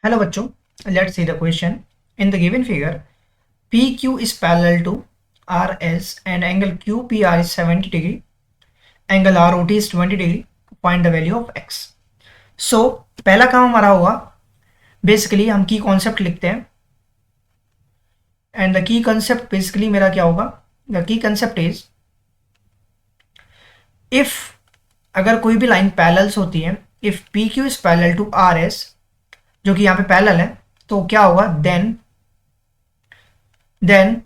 Hello bachcho, let's see the question. In the given figure, PQ is parallel to RS and angle QPR is 70 degree, angle ROT is 20 degree, find the value of X. So पहला काम हमारा हुआ, basically हम की concept लिखते हैं and the key concept basically मेरा क्या होगा, the key concept is if अगर कोई भी line parallels होती है, if PQ is parallel to RS जो कि यहाँ पे पैरेलल है तो क्या होगा देन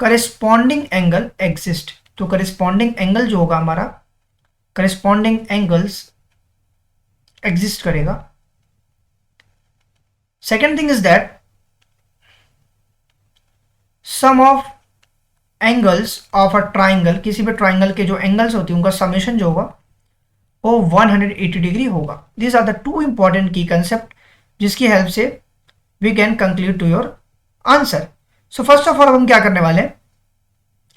करेस्पॉन्डिंग एंगल एग्जिस्ट। तो करेस्पॉन्डिंग एंगल जो होगा हमारा, करेस्पॉन्डिंग एंगल्स एग्जिस्ट करेगा। Second thing is that sum of angles of a triangle, किसी भी ट्राइंगल के जो एंगल्स होती है उनका समेशन जो होगा वो 180 डिग्री होगा। This are the two important key concept जिसकी हेल्प से we can conclude to your answer. So first of all हम क्या करने वाले हैं,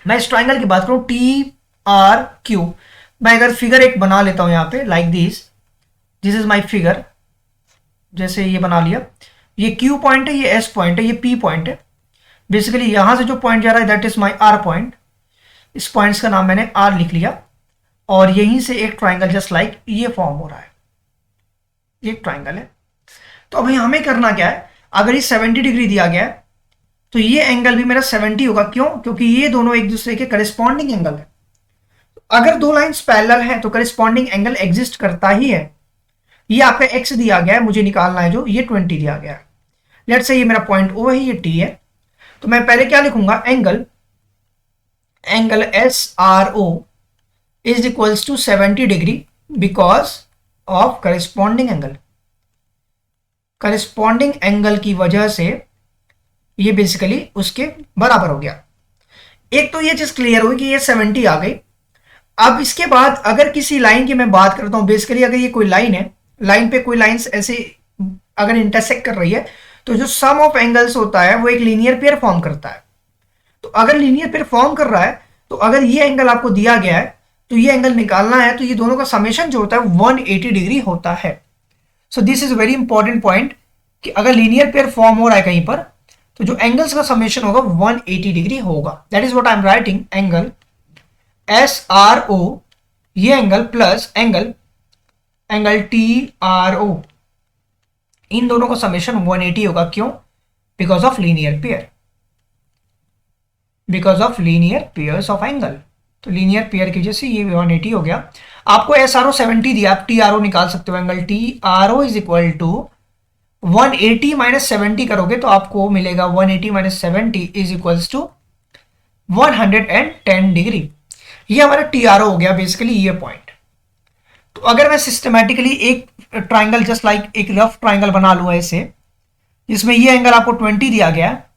मैं इस ट्राइंगल की बात करूं TRQ, मैं अगर फिगर एक बना लेता हूं यहाँ पे like this is my figure. जैसे ये बना लिया, ये Q पॉइंट है, ये S पॉइंट है, ये P पॉइंट है। बेसिकली यहां से जो पॉइंट जा रहा है that is my R point. इस पॉइंट्स का नाम मैंने R लिख लिया और यहीं से एक ट्राइंगल जस्ट लाइक ये फॉर्म हो रहा है, ये एक ट्राइंगल है। तो अब हमें करना क्या है, अगर ये 70 डिग्री दिया गया है तो ये एंगल भी मेरा 70 होगा। क्यों? क्योंकि ये दोनों एक दूसरे के करेस्पॉन्डिंग एंगल है। अगर दो लाइंस पैरेलल हैं तो करेस्पॉन्डिंग एंगल एग्जिस्ट करता ही है। ये आपका x दिया गया है, मुझे निकालना है जो ये 20 दिया गया है। लेट्स से ये मेरा पॉइंट O है, ये T है। तो मैं पहले क्या लिखूंगा, angle SRO is equals to 70 degree because of corresponding angle। corresponding angle की वजह से ये बेसिकली उसके बराबर हो गया। एक तो ये चीज क्लियर हुई कि ये 70 आ गई। अब इसके बाद अगर किसी लाइन की मैं बात करता हूं, बेसिकली अगर ये कोई लाइन है, लाइन पे कोई लाइंस ऐसे अगर इंटरसेक्ट कर रही है तो जो सम ऑफ एंगल्स होता है वो एक लीनियर पेयर फॉर्म करता है। तो अगर लीनियर पेयर फॉर्म कर रहा है तो अगर ये एंगल आपको दिया गया है तो ये एंगल निकालना है तो ये दोनों का समेशन जो होता है 180 डिग्री होता है। So this is very important point कि अगर लीनियर पेयर फॉर्म हो रहा है कहीं पर तो जो एंगल्स का समेशन होगा 180 डिग्री होगा। That is what I am writing, angle SRO ये एंगल प्लस एंगल TRO, इन दोनों का समेशन 180 होगा। क्यों? Because of linear pair, because of linear pairs of angle. तो लीनियर पेयर की वजह से ये 180 हो गया। आपको SRO 70 दिया, आप TRO निकाल सकते हो। Angle TRO is equal to 180 minus 70 करोगे तो आपको मिलेगा 180 minus 70 is equals to 110 degree. ये हमारा TRO हो गया बेसिकली ये पॉइंट। तो अगर मैं सिस्टमैटिकली एक ट्राइंगल जस्ट लाइक एक रफ ट्राइंगल बना लूँ ऐसे, जिसमें ये एंगल आपको 20 दिया गया है,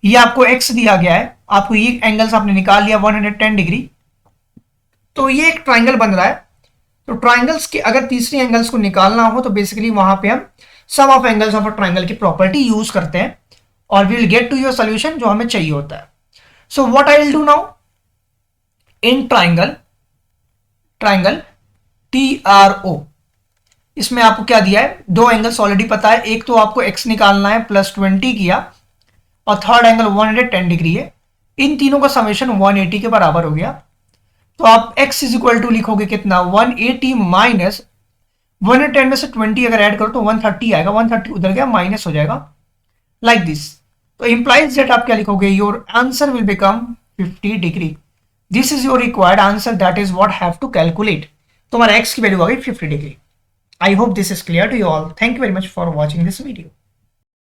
ये आपको x दिया गया है, आपको ये एंगल्स आपने निकाल लिया 110 डिग्री, तो ये एक ट्राइंगल बन रहा है। तो ट्राइंगल्स के अगर तीसरी एंगल्स को निकालना हो तो बेसिकली वहां पे हम sum of angles of a triangle की प्रॉपर्टी यूज करते हैं और we will get to your solution जो हमें चाहिए होता है। So what I will do now, in triangle TRO, इसमें आपको क्या दिया है, दो एंगल्स ऑलरेडी पता है। एक तो आपको x निकालना है प्लस 20 किया और थर्ड एंगल 110 डिग्री है। इन तीनों का समेशन 180 के बराबर हो गया। तो आप x इज इक्वल टू लिखोगे कितना, 180 माइनस 110 में से 20 अगर ऐड करो तो 130 आएगा। 130 उधर गया, माइनस हो जाएगा लाइक दिस। तो इंप्लाइज दैट आप क्या लिखोगे, your answer will become 50 degree. This is your required answer, that is what have to calculate. तो हमारा x की वैल्यू आ गई 50 degree. I hope this is clear to you all. Thank you very much for watching this video.